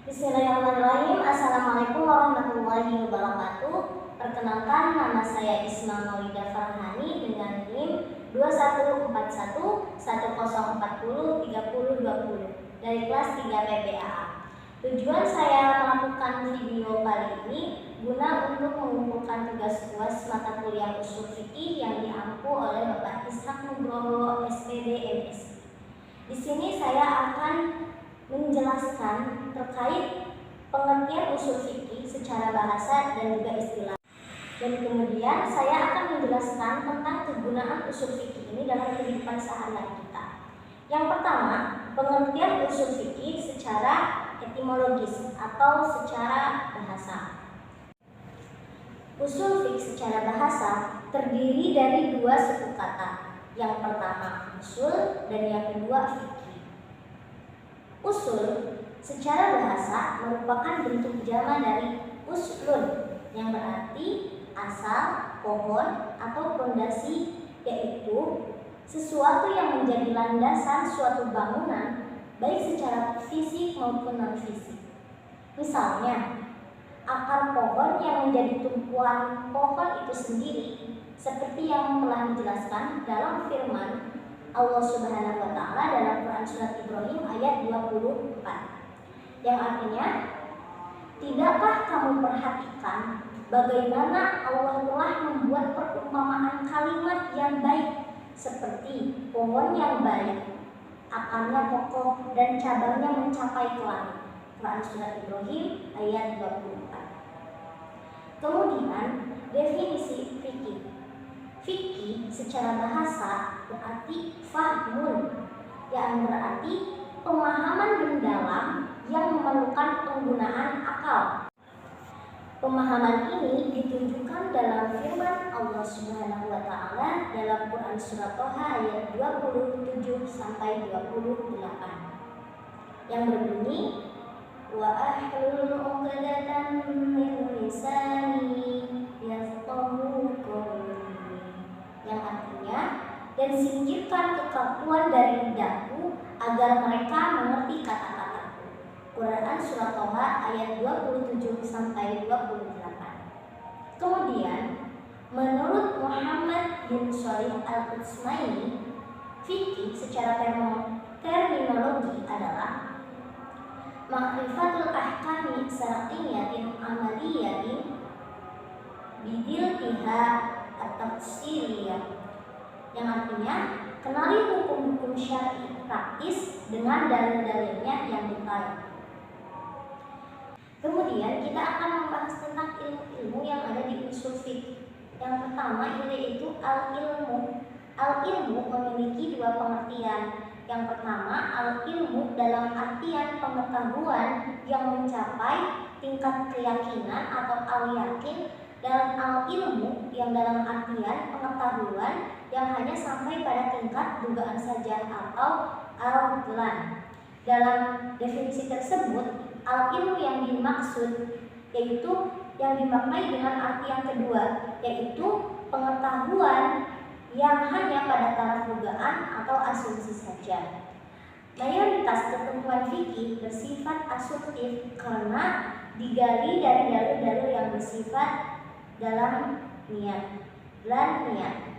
Bismillahirrahmanirrahim. Assalamualaikum warahmatullahi wabarakatuh. Perkenalkan, nama saya Isma Maulida Farhani dengan NIM 214110403020 dari kelas 3 PPAA. Tujuan saya melakukan video kali ini guna untuk mengumpulkan tugas UAS mata kuliah usul fikih yang diampu oleh Bapak Ishak Nugroho SPD MS. Di sini saya akan menjelaskan terkait pengertian usul fikih secara bahasa dan juga istilah. Dan kemudian saya akan menjelaskan tentang kegunaan usul fikih ini dalam kehidupan sehari-hari kita. Yang pertama, pengertian usul fikih secara etimologis atau secara bahasa. Usul fikih secara bahasa terdiri dari dua suku kata. Yang pertama usul dan yang kedua fikih. Usul secara bahasa merupakan bentuk jama dari uslun yang berarti asal, pohon, atau fondasi, yaitu sesuatu yang menjadi landasan suatu bangunan baik secara fisik maupun non-fisik. Misalnya, akar pohon yang menjadi tumpuan pohon itu sendiri, seperti yang telah dijelaskan dalam firman Allah Subhanahu wa Ta'ala dalam Quran Surat Ibrahim ayat 24, yang artinya, tidakkah kamu perhatikan bagaimana Allah telah membuat perumpamaan kalimat yang baik seperti pohon yang baik, akarnya kokoh dan cabangnya mencapai ke langit. Quran Surat Ibrahim ayat 24. Kemudian definisi fikih. Fikih secara bahasa berarti fahmun, yang berarti pemahaman mendalam yang memerlukan penggunaan akal. Pemahaman ini ditunjukkan dalam firman Allah Subhanahu wa Ta'ala dalam Quran Surat Toha ayat 27 sampai 28 yang berbunyi, wa ahlul 'uqdatan min lisani yafqahu qawli, yang artinya, dan singkirkan kekakuan dari lidahku agar mereka mengerti kata-kataku. Quran Surat Toha ayat 27 sampai 28. Kemudian, menurut Muhammad bin Shalih Al-Utsmaini, fikih secara terminologi adalah ma'rifatul ahkami syar'iyyatin amaliyatin bidiltiha atau tafsiriyah, yang artinya kenali hukum-hukum syar'i praktis dengan dalil-dalilnya yang detail. Kemudian kita akan membahas tentang ilmu-ilmu yang ada di usul fikih. Yang pertama yaitu al-ilmu. Al-ilmu memiliki dua pengertian. Yang pertama, al-ilmu dalam artian pengetahuan yang mencapai tingkat keyakinan atau al-yakin, dan al-ilmu yang dalam artian pengetahuan yang hanya sampai pada tingkat dugaan saja atau al-dhan. Dalam definisi tersebut, al-ilmu yang dimaksud yaitu yang dimaknai dengan arti yang kedua, yaitu pengetahuan yang hanya pada taraf dugaan atau asumsi saja. Mayoritas ketentuan fikih bersifat asumtif karena digali dari dalil-dalil yang bersifat dalam niat dan niat.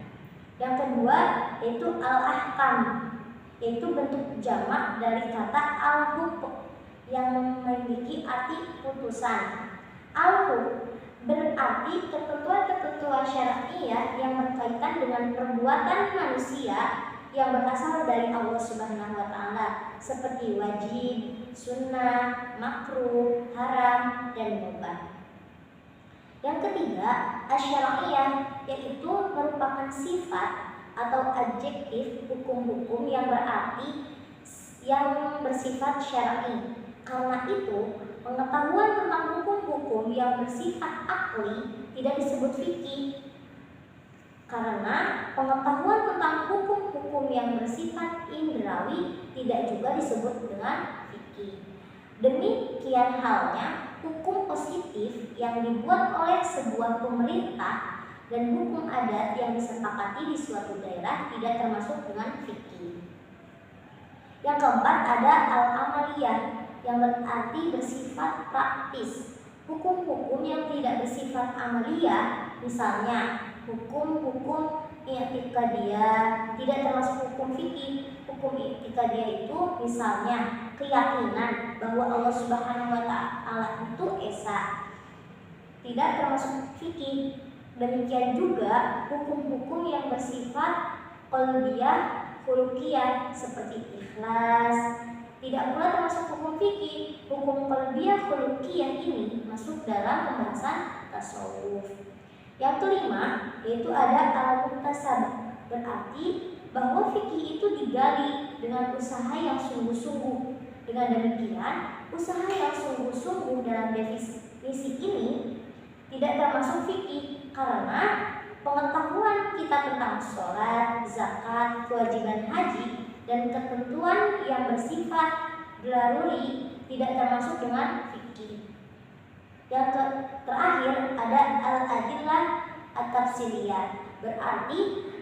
Yang kedua yaitu al-ahkam, yaitu bentuk jamak dari kata al-hukm yang memiliki arti putusan. Al-hukm berarti ketentuan-ketentuan syariah yang berkaitan dengan perbuatan manusia yang berasal dari Allah Subhanahu wa Ta'ala, seperti wajib, sunnah, makruh, haram, dan mubah. Yang ketiga, asy-syar'iyyah, yaitu merupakan sifat atau adjektif hukum-hukum yang berarti yang bersifat syar'i. Karena itu, pengetahuan tentang hukum-hukum yang bersifat akli tidak disebut fikih. Karena pengetahuan tentang hukum-hukum yang bersifat indrawi tidak juga disebut dengan fikih. Demikian halnya hukum positif yang dibuat oleh sebuah pemerintah dan hukum adat yang disepakati di suatu daerah tidak termasuk dengan fikih. Yang keempat ada al-amaliyah, yang berarti bersifat praktis. Hukum-hukum yang tidak bersifat amaliyah, misalnya hukum-hukum i'tiqadiyah, tidak termasuk hukum fikih. Hukum i'tiqadiyah itu misalnya keyakinan bahwa Allah Subhanahu wa taala itu esa, tidak termasuk fikih. Demikian juga hukum-hukum yang bersifat qalbiyah, khuluqiyah seperti ikhlas, tidak pula termasuk hukum fikih. Hukum qalbiyah, khuluqiyah ini masuk dalam pembahasan tasawuf. Yang kelima yaitu ada al-muktasabah, berarti bahwa fikih itu digali dengan usaha yang sungguh-sungguh. Dengan demikian, usaha yang sungguh-sungguh dalam definisi ini tidak termasuk fikih, karena pengetahuan kita tentang sholat, zakat, kewajiban haji, dan ketentuan yang bersifat daruri tidak termasuk dengan fikih. Yang terakhir ada al-adillah at-tafsiliyah, berarti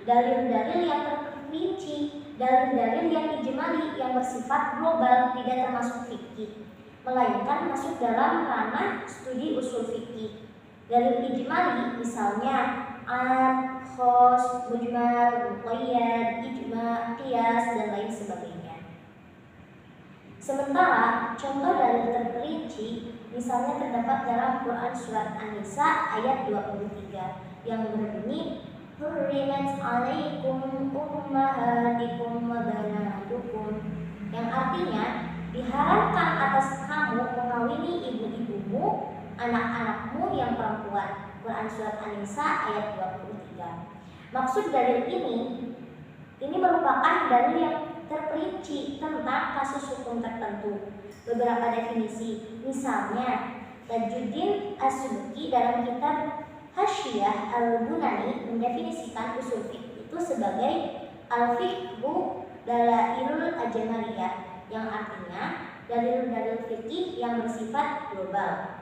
dalil-dalil yang terperinci, dalil-dalil yang ijmali yang bersifat global tidak termasuk fikih, melainkan masuk dalam ranah studi usul fikih. Dalil ijmali misalnya am, khos, mujmal, muqayyad, ijma, qiyas, dan lain sebagainya. Sementara contoh dalil terperinci misalnya terdapat dalam Quran surat An-Nisa ayat 23 yang berbunyi hurrimat 'alaikum ummahatukum wa banatukum, yang artinya diharamkan atas kamu mengawini ibu-ibumu, anak-anakmu yang perempuan. Quran surat An-Nisa ayat 23. Maksud dalil ini merupakan dalil yang terperinci tentang kasus hukum tertentu. Beberapa definisi, misalnya Tajuddin As-Subki dalam kitab Hasyiyah Al-Bunani mendefinisikan usul fiqh itu sebagai al-fiqhu dalailul ajmaliyah, yang artinya dalil-dalil fikih yang bersifat global.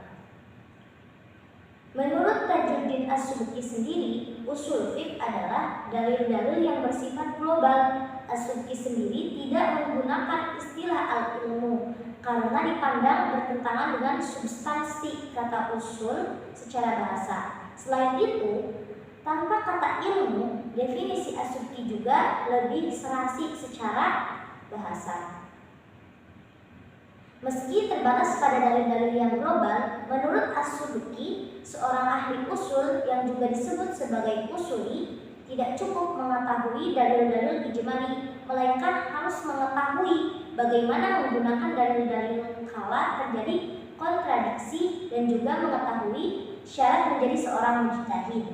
Menurut Tajuddin As-Subki sendiri, usul fiqh adalah dalil-dalil yang bersifat global. As-Subki sendiri tidak menggunakan istilah al-ilmu karena dipandang bertentangan dengan substansi kata usul secara bahasa. Selain itu, tanpa kata ilmu, definisi As-Subki juga lebih serasi secara bahasa. Meski terbatas pada dalil-dalil yang global, menurut As-Subki, seorang ahli usul yang juga disebut sebagai usuli tidak cukup mengetahui dalil-dalil ijmali, melainkan harus mengetahui bagaimana menggunakan dalil-dalil kala terjadi kontradiksi dan juga mengetahui syarat menjadi seorang mujtahid.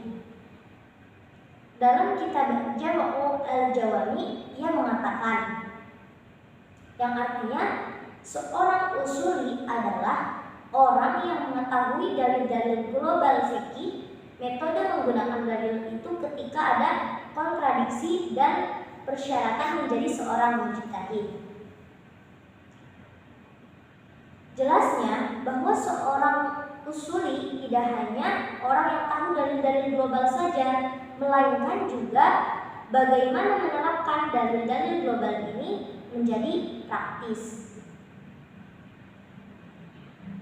Dalam kitab Jam'u al-Jawami, ia mengatakan, yang artinya seorang usuli adalah orang yang mengetahui dalil-dalil global fikih, metode menggunakan dalil itu ketika ada kontradiksi dan persyaratan menjadi seorang mujtahid. Jelasnya bahwa seorang usuli tidak hanya orang yang tahu dalil-dalil global saja, melainkan juga bagaimana menerapkan dalil-dalil global ini menjadi praktis.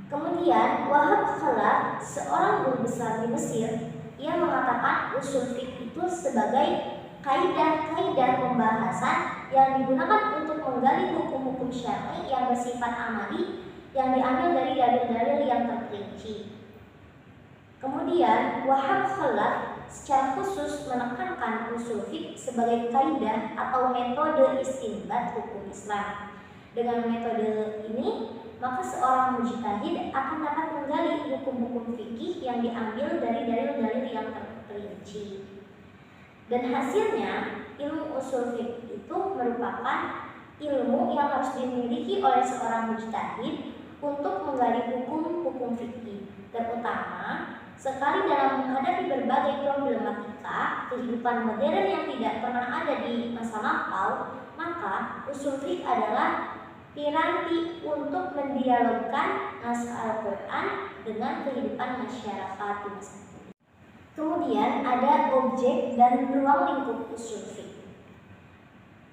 Kemudian Wahab Khalaf, seorang guru besar di Mesir, ia mengatakan usul fiqh itu sebagai kaidah-kaidah pembahasan yang digunakan untuk menggali hukum-hukum syar'i yang bersifat amali yang diambil dari dalil-dalil yang terperinci. Kemudian Wahab Khalaf secara khusus menekankan usul fiqh sebagai kaidah atau metode istinbat hukum Islam. Dengan metode ini, maka seorang mujtahid akan dapat menggali hukum-hukum fikih yang diambil dari dalil-dalil yang terperinci. Dan hasilnya, ilmu usul fikih itu merupakan ilmu yang harus dimiliki oleh seorang mujtahid untuk menggali hukum-hukum fikih, terutama sekali dalam menghadapi berbagai problematika kehidupan modern yang tidak pernah ada di masa lampau. Maka usul fikih adalah piranti untuk mendialogkan naskah Al-Quran dengan kehidupan masyarakat di masa kini. Kemudian ada objek dan ruang lingkup usul fikih.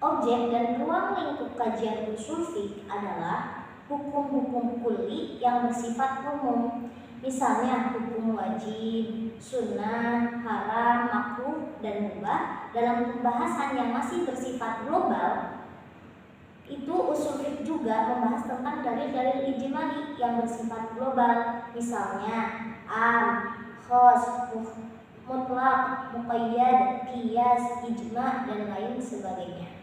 Objek dan ruang lingkup kajian usul fikih adalah hukum-hukum kuli yang bersifat umum. Misalnya hukum wajib, sunnah, haram, makruh, dan mubah. Dalam pembahasan yang masih bersifat global, itu usul fiqh juga membahas tentang dalil-dalil ijmali yang bersifat global. Misalnya am, khos, mutlak, muqayyad, qiyas, ijma, dan lain sebagainya.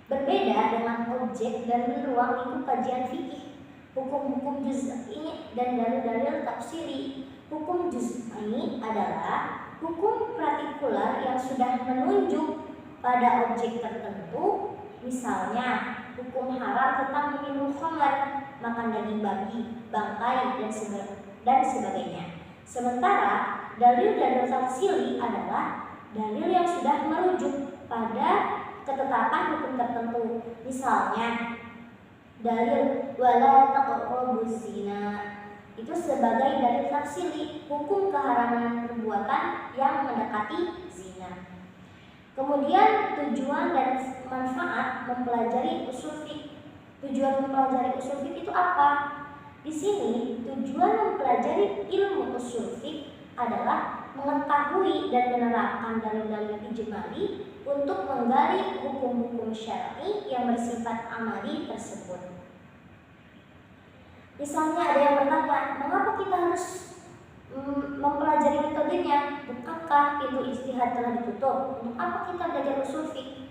Berbeda dengan objek dan ruang lingkup kajian fikih, hukum-hukum juz'i dan dalil-dalil tafsiri. Hukum juz'i adalah hukum partikular yang sudah menunjuk pada objek tertentu. Misalnya hukum haram tentang minum khamar, makan daging babi, bangkai, dan sebagainya. Sementara dalil-dalil tafsiri adalah dalil yang sudah merujuk pada ketetapan hukum tertentu. Misalnya dalil wala taqrabuz zina, itu sebagai dalil tafsiri hukum keharaman perbuatan yang mendekati zina. Kemudian tujuan dan manfaat mempelajari usul fiqh. Tujuan mempelajari usul fiqh itu apa? Di sini tujuan mempelajari ilmu usul fiqh adalah mengetahui dan menerapkan dalil-dalil ijmali untuk menggali hukum-hukum syar'i yang bersifat amali tersebut. Misalnya ada yang bertanya, mengapa kita harus mempelajari metodenya? Bukankah pintu ijtihad telah ditutup? Untuk apa kita belajar usul fiqh?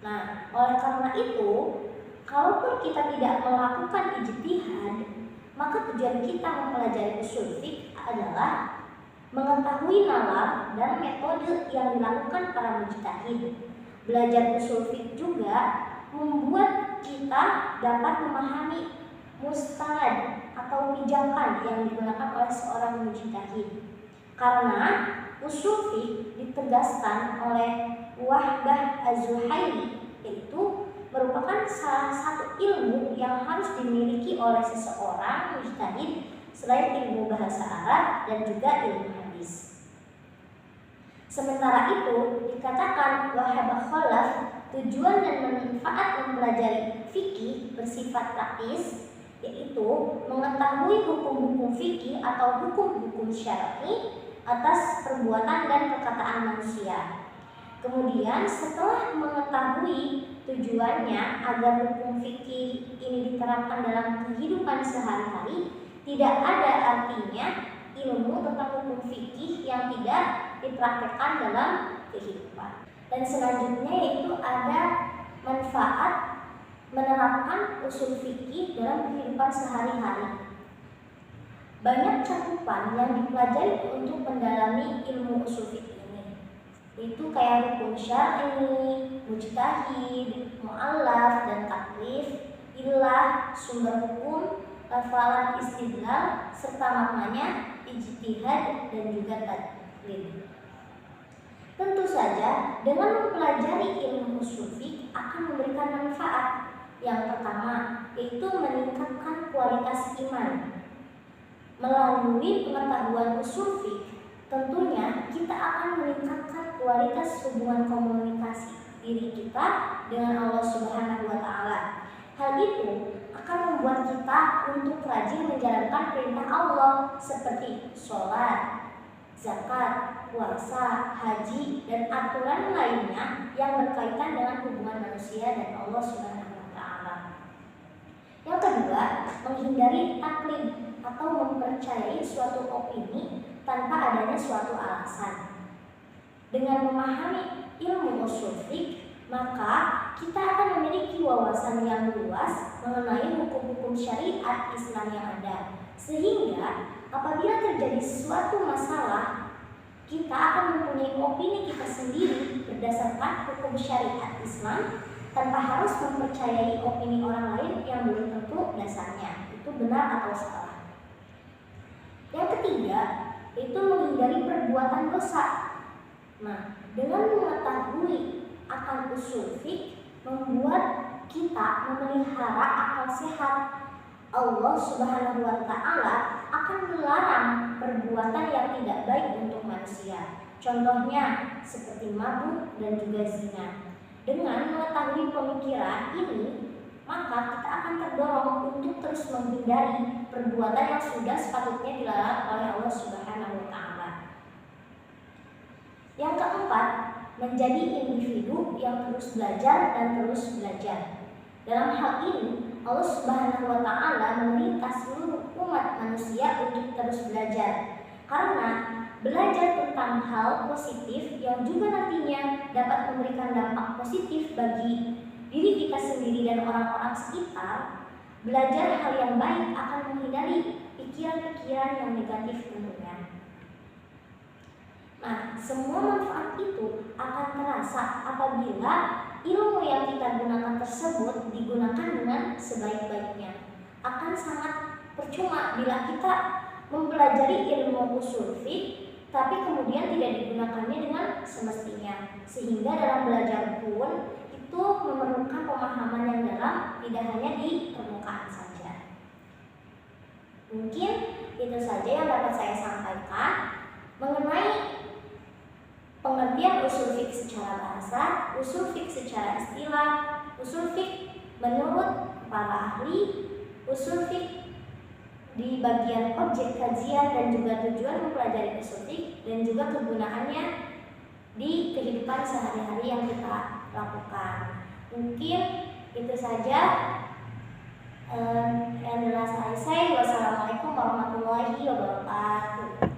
Nah, oleh karena itu, kalaupun kita tidak melakukan ijtihad, maka tujuan kita mempelajari usul fiqh adalah mengetahui nalar dan metode yang dilakukan para mujtahid. Belajar usul fiqh juga membuat kita dapat memahami mustahad atau pijakan yang digunakan oleh seorang mujtahid. Karena usul fiqh ditegaskan oleh Wahbah Az-Zuhaili, yaitu merupakan salah satu ilmu yang harus dimiliki oleh seseorang mujtahid selain ilmu bahasa Arab dan juga ilmu hadis. Sementara itu dikatakan Wahbah Khalaf, tujuan dan manfaat mempelajari fikih bersifat praktis, yaitu mengetahui hukum-hukum fikih atau hukum-hukum syar'i atas perbuatan dan perkataan manusia. Kemudian setelah mengetahui tujuannya agar hukum fikih ini diterapkan dalam kehidupan sehari-hari, tidak ada artinya ilmu tentang hukum fikih yang tidak dipraktekkan dalam kehidupan. Dan selanjutnya yaitu ada manfaat menerapkan usul fikih dalam kehidupan sehari-hari. Banyak cakupan yang dipelajari untuk mendalami ilmu usul fikih ini, itu kayak hukum syar'i, mujtahid, mu'allaf dan taklif, ilah, sumber hukum, lafalan istidlal, serta maknanya, ijtihad dan juga tadlil. Tentu saja dengan mempelajari ilmu usul fiqh akan memberikan manfaat. Yang pertama yaitu meningkatkan kualitas iman. Melalui pengetahuan usul fiqh, tentunya kita akan meningkatkan kualitas hubungan komunikasi diri kita dengan Allah Subhanahu wa taala. Hal itu akan membuat kita untuk rajin menjalankan perintah Allah seperti sholat, zakat, puasa, haji, dan aturan lainnya yang berkaitan dengan hubungan manusia dan Allah Subhanahu wa taala. Yang kedua, menghindari taklid atau mempercayai suatu opini tanpa adanya suatu alasan. Dengan memahami ilmu usul fiqh, maka kita akan memiliki wawasan yang luas mengenai hukum-hukum syariat Islam yang ada. Sehingga apabila terjadi suatu masalah, kita akan mempunyai opini kita sendiri berdasarkan hukum syariat Islam tanpa harus mempercayai opini orang lain yang belum tentu dasarnya itu benar atau salah. Yang ketiga, itu menghindari perbuatan dosa. Nah, dengan mengetahui akan usul fiqh membuat kita memelihara akal sehat. Allah Subhanahu wa taala akan melarang perbuatan yang tidak baik untuk manusia. Contohnya seperti mabuk dan juga zina. Dengan mengetahui pemikiran ini, maka kita akan terdorong untuk terus menghindari perbuatan yang sudah sepatutnya dilarang oleh Allah Subhanahu wa Ta'ala. Yang keempat, menjadi individu yang terus belajar dan terus belajar. Dalam hal ini, Allah Subhanahu wa Ta'ala meminta seluruh umat manusia untuk terus belajar, karena belajar tentang hal positif yang juga nantinya dapat memberikan dampak positif bagi diri kita sendiri dan orang-orang sekitar. Belajar hal yang baik akan menghindari pikiran-pikiran yang negatif tentunya. Nah, semua manfaat itu akan terasa apabila ilmu yang kita gunakan tersebut digunakan dengan sebaik-baiknya. Akan sangat percuma bila kita mempelajari ilmu ushul fiqh tapi kemudian tidak digunakannya dengan semestinya, sehingga dalam belajar pun itu memerlukan pemahaman yang dalam, tidak hanya di permukaan saja. Mungkin itu saja yang dapat saya sampaikan mengenai pengertian ushul fiqh secara bahasa, ushul fiqh secara istilah, ushul fiqh menurut para ahli, ushul fiqh di bagian objek kajian dan juga tujuan mempelajari ushul fiqh dan juga kegunaannya di kehidupan sehari-hari yang kita lakukan. Mungkin itu saja yang adalah saya. Wassalamualaikum warahmatullahi wabarakatuh.